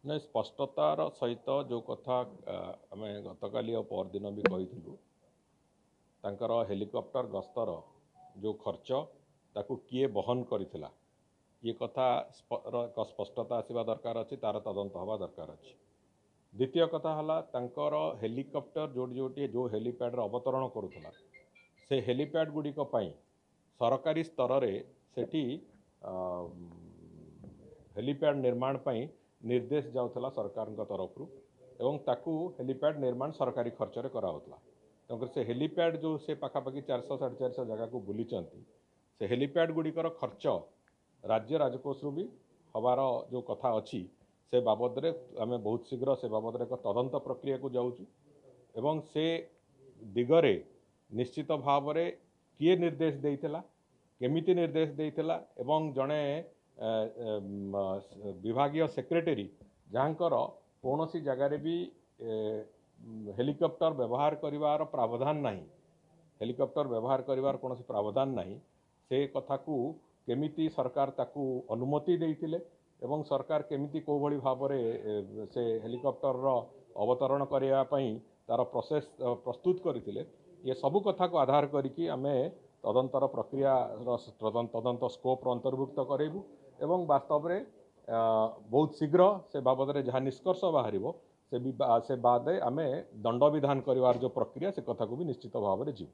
ना स्पष्टतार सहित जो कथा आम गतकाली परदिन भी कही हेलिकॉप्टर गस्तर जो खर्च ताकू किए बहन करथिला ये कथा स्पष्टता आसवा दरकार अच्छी तार तदंत हवा दरकार अच्छी। द्वितीय कथा हला तांकर हेलिकॉप्टर जोटी जोटी जो हेलीपैड अवतरण करुला से हेलीपैड गुड़िक सरकारी स्तर रे सेठी हेलीपैड निर्माण पई निर्देश जाउथला सरकार तरफ एवं ताकू हेलीपैड निर्माण सरकारी खर्च रे कराउथला। तेणुकर से हेलीपैड जो से पाखापाखि 400-450 जगह को बुली से हेलीपैड गुड़िकर खर्च राज्य राजकोष भी हबार जो कथा अच्छी से बाबद रे आम बहुत शीघ्र से बाबद एक तदंत प्रक्रिया को जाऊँ एवं से दिगरे निश्चित भाव रे किए निर्देश देइथिला केमिति निर्देश देइथिला एवं जड़े विभागीय सेक्रेटरी जहाँकर कौन सी जगार भी हेलिकॉप्टर व्यवहार करिवार प्रावधान नहीं हेलिकॉप्टर व्यवहार करिवार कौन प्रावधान नहीं से कथा को केमिति सरकार ताकू अनुमति देइथिले एवं सरकार केमिति को भली भाव रे से हेलिकॉप्टर रो अवतरण करिया पई तार प्रोसेस प्रस्तुत करथिले ये सबु कथा को आधार करिकी आमे तदंतर प्रक्रिया तदंत स्कोप अंतर्भुक्त करेबू एवं वास्तव रे बहुत शीघ्र से बाबद रे जहाँ निष्कर्ष बाहर से बाद आमे दंड विधान करिवार जो प्रक्रिया से कथा को भी निश्चित भाव में जीवु।